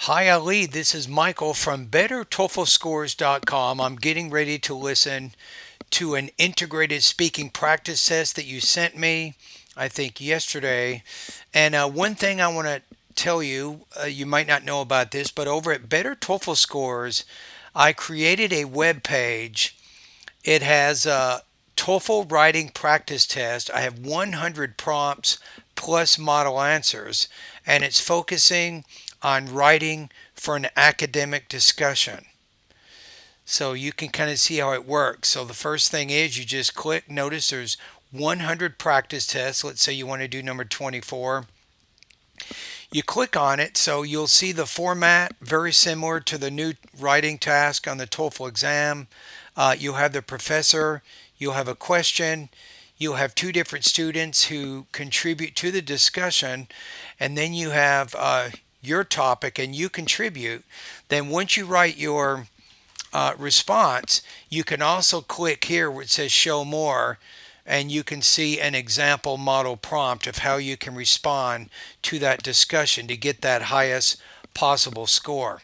Hi Ali, this is Michael from BetterTOEFLScores.com. I'm getting ready to listen to an integrated speaking practice test that you sent me, I think yesterday. And one thing I want to tell you, you might not know about this, but over at Better TOEFL Scores, I created a web page. It has a TOEFL writing practice test. I have 100 prompts plus model answers, and it's focusing on writing for an academic discussion. So you can kind of see how it works. So the first thing is you just click. Notice there's 100 practice tests. Let's say you want to do number 24. You click on it, so you'll see the format very similar to the new writing task on the TOEFL exam. You'll have the professor, you'll have a question, you'll have two different students who contribute to the discussion, and then you have your topic and you contribute. Then once you write your response, you can also click here where it says show more, and you can see an example model prompt of how you can respond to that discussion to get that highest possible score.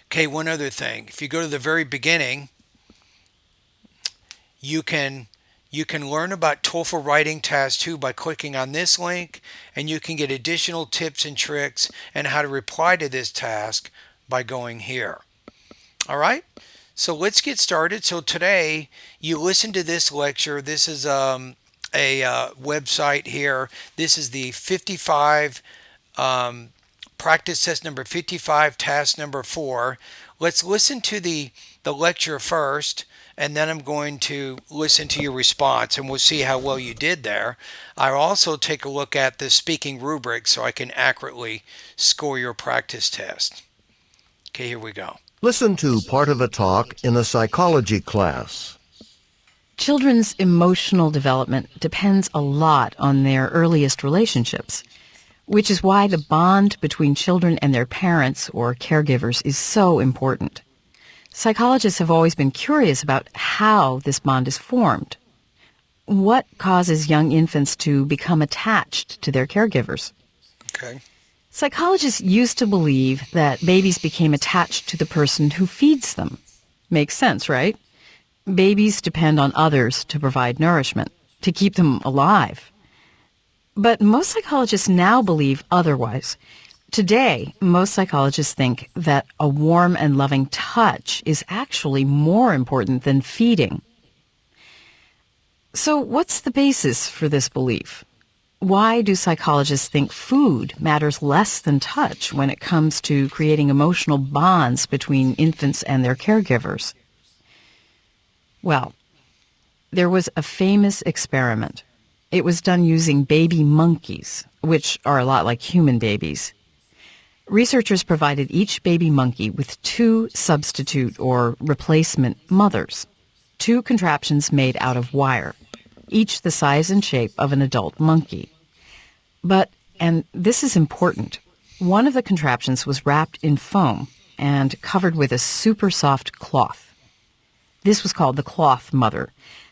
Okay, one other thing. If you go to the very beginning, you can learn about TOEFL Writing Task 2 by clicking on this link, and you can get additional tips and tricks and how to reply to this task by going here. All right, so let's get started. So today you listen to this lecture. This is a website here. This is the 55 practice test number 55, task number 4. Let's listen to the lecture first, and then I'm going to listen to your response, and we'll see how well you did there. I'll also take a look at the speaking rubric so I can accurately score your practice test. Okay, here we go. Listen to part of a talk in a psychology class. Children's emotional development depends a lot on their earliest relationships, which is why the bond between children and their parents or caregivers is so important. Psychologists have always been curious about how this bond is formed. What causes young infants to become attached to their caregivers? Okay. Psychologists used to believe that babies became attached to the person who feeds them. Makes sense, right? Babies depend on others to provide nourishment, to keep them alive. But most psychologists now believe otherwise. Today, most psychologists think that a warm and loving touch is actually more important than feeding. So what's the basis for this belief? Why do psychologists think food matters less than touch when it comes to creating emotional bonds between infants and their caregivers? Well, there was a famous experiment. It was done using baby monkeys, which are a lot like human babies. Researchers provided each baby monkey with 2 substitute or replacement mothers, 2 contraptions made out of wire, each the size and shape of an adult monkey. But, and this is important, one of the contraptions was wrapped in foam and covered with a super soft cloth. This was called the cloth mother.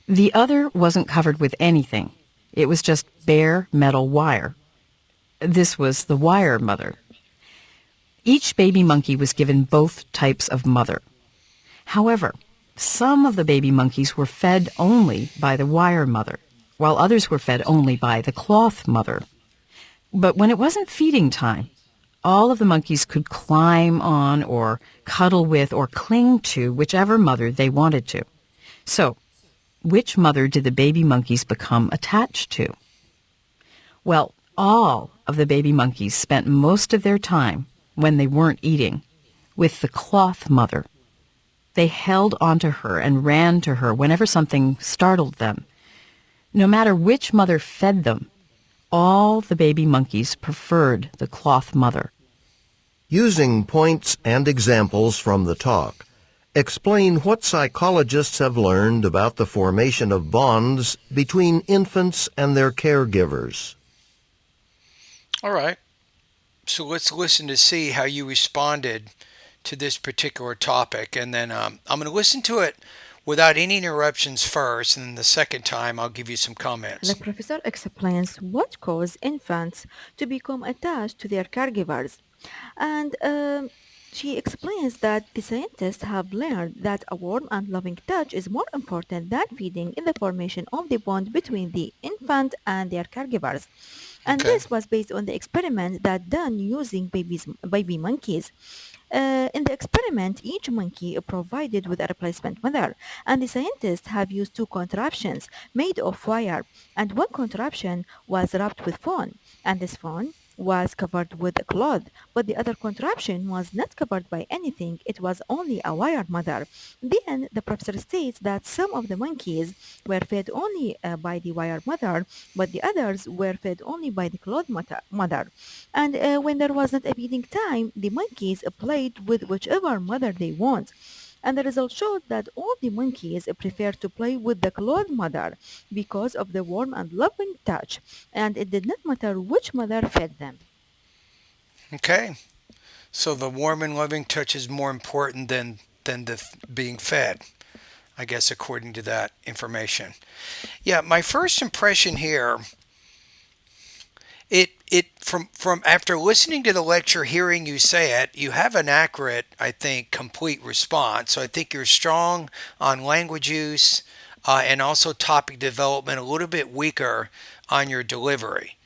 The other wasn't covered with anything. It was just bare metal wire. This was the wire mother. Each baby monkey was given both types of mother. However, some of the baby monkeys were fed only by the wire mother, while others were fed only by the cloth mother. But when it wasn't feeding time, all of the monkeys could climb on or cuddle with or cling to whichever mother they wanted to. So, which mother did the baby monkeys become attached to? Well, all of the baby monkeys spent most of their time, when they weren't eating, with the cloth mother. They held onto her and ran to her whenever something startled them. No matter which mother fed them, all the baby monkeys preferred the cloth mother. Using points and examples from the talk, explain what psychologists have learned about the formation of bonds between infants and their caregivers. All right. So let's listen to see how you responded to this particular topic. And then I'm going to listen to it without any interruptions first, and then the second time I'll give you some comments. The professor explains what causes infants to become attached to their caregivers. And she explains that the scientists have learned that a warm and loving touch is more important than feeding in the formation of the bond between the infant and their caregivers. And Okay. this was based on the experiment that done using baby monkeys. In the experiment, each monkey provided with a replacement mother, and the scientists have used two contraptions made of wire, and one contraption was wrapped with foam, and this foam was covered with a cloth, but the other contraption was not covered by anything. It was only a wire mother. Then the professor states that some of the monkeys were fed only by the wire mother, but the others were fed only by the cloth mother. And when there wasn't a feeding time, the monkeys played with whichever mother they want. And the result showed that all the monkeys preferred to play with the cloth mother because of the warm and loving touch, and it did not matter which mother fed them. Okay. So the warm and loving touch is more important than the being fed, I guess, according to that information. Yeah, my first impression here, it from after listening to the lecture, hearing you say it, you have an accurate, I think, complete response. So I think you're strong on language use and also topic development, a little bit weaker on your delivery.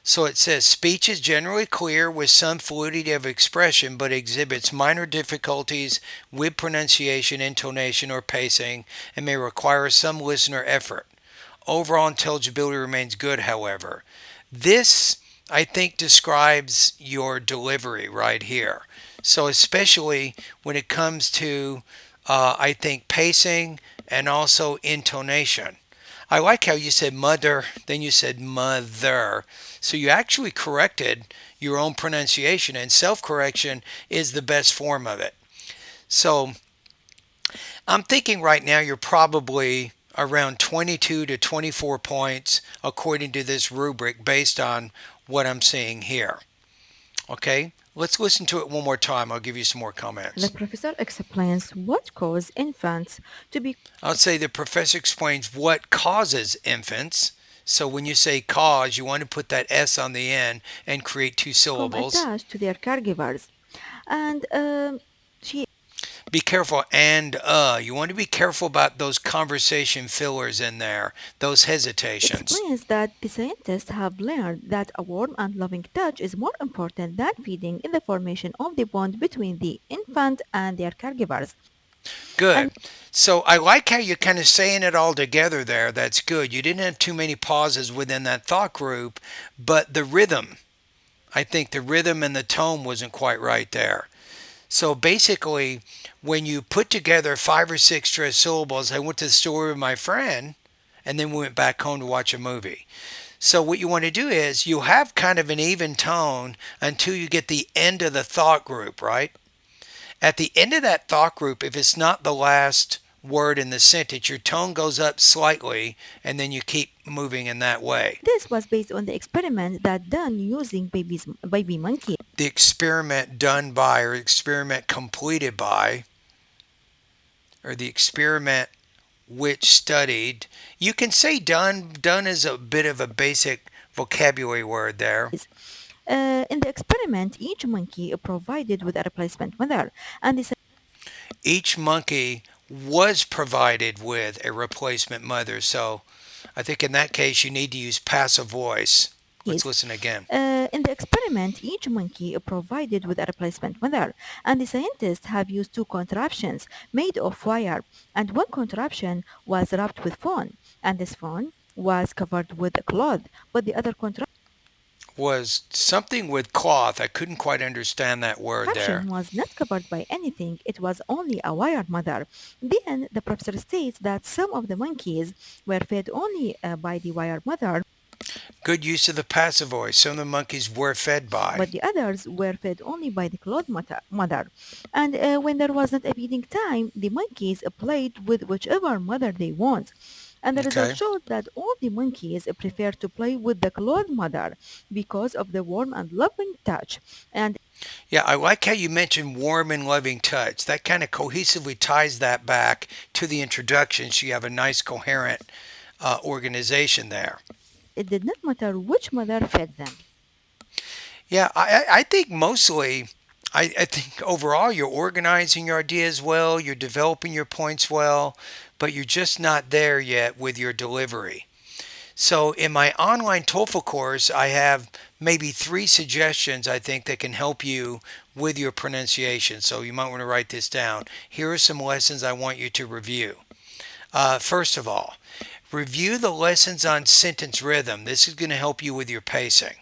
So it says speech is generally clear with some fluidity of expression, but exhibits minor difficulties with pronunciation, intonation, or pacing, and may require some listener effort. Overall intelligibility remains good, however. This, I think, describes your delivery right here. So, especially when it comes to, I think, pacing and also intonation. I like how you said mother, then you said mother. So you actually corrected your own pronunciation, and self correction is the best form of it. So I'm thinking right now you're probably around 22 to 24 points according to this rubric based on what I'm seeing here. Okay, let's listen to it one more time. I'll give you some more The comments. professor explains what causes infants to I'll say the professor explains what causes infants. So when you say cause, you want to put that S on the end and create two become syllables. attached to their caregivers. And she Be careful and you want to be careful about those conversation fillers in there, those hesitations. explains that the scientists have learned that a warm and loving touch is more important than feeding in the formation of the bond between the infant and their caregivers. Good. And So I like how you're kind of saying it all together there. That's good. You didn't have too many pauses within that thought group, but the rhythm, I think the rhythm and the tone wasn't quite right there. So basically, when you put together 5 or 6 stressed syllables, I went to the store with my friend, and then we went back home to watch a movie. So what you want to do is you have kind of an even tone until you get the end of the thought group, right? At the end of that thought group, if it's not the last word in the sentence, your tone goes up slightly and then you keep moving in that way. this was based on the experiment that done using baby monkeys. The experiment done by or experiment completed by or the experiment which studied. You can say done. Done is a bit of a basic vocabulary word there. In the experiment, each monkey provided with a replacement mother, and the Each monkey was provided with a replacement mother. So I think in that case, you need to use passive voice. Let's monkeys. listen again. In the experiment, each monkey provided with a replacement mother, and the scientists have used two contraptions made of wire, and one contraption was wrapped with foam, and this foam was covered with a cloth, but the other Was something with cloth. I couldn't quite understand that word there. contraption was not covered by anything. It was only a wire mother. Then the professor states that some of the monkeys were fed only by the wire mother, Good use of the passive voice. Some of the monkeys were fed by. but the others were fed only by the cloth mother. And when there wasn't a feeding time, the monkeys played with whichever mother they want. And the result Okay. showed that all the monkeys prefer to play with the cloth mother because of the warm and loving touch. And Yeah, I like how you mentioned warm and loving touch. That kind of cohesively ties that back to the introduction. So you have a nice coherent organization there. it did not matter which mother fed them. Yeah, I think mostly, I think overall you're organizing your ideas well, you're developing your points well, but you're just not there yet with your delivery. So in my online TOEFL course, I have maybe 3 suggestions I think that can help you with your pronunciation. So you might want to write this down. Here are some lessons I want you to review. First of all, review the lessons on sentence rhythm. This is going to help you with your pacing.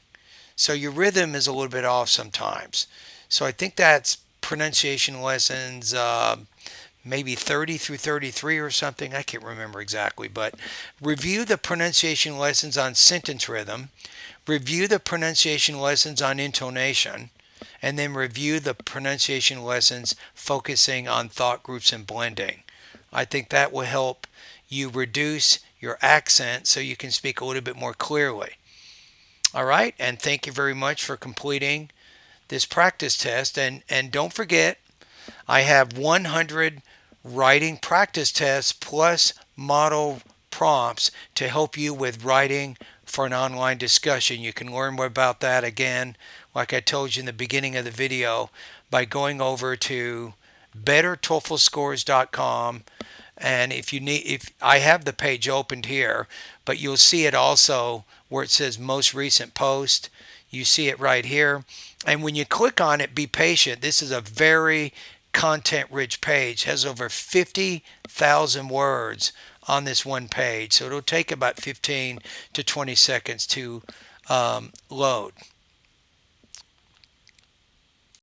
So your rhythm is a little bit off sometimes. So I think that's pronunciation lessons maybe 30 through 33 or something. I can't remember exactly, but review the pronunciation lessons on sentence rhythm, review the pronunciation lessons on intonation, and then review the pronunciation lessons focusing on thought groups and blending. I think that will help you reduce your accent so you can speak a little bit more clearly. All right, and thank you very much for completing this practice test. And don't forget, I have 100 writing practice tests plus model prompts to help you with writing for an online discussion. You can learn more about that again, like I told you in the beginning of the video, by going over to bettertoeflscores.com. And if I have the page opened here, but you'll see it also where it says most recent post. You see it right here. And when you click on it, be patient. This is a very content rich page. It has over 50,000 words on this one page. So it'll take about 15 to 20 seconds to load.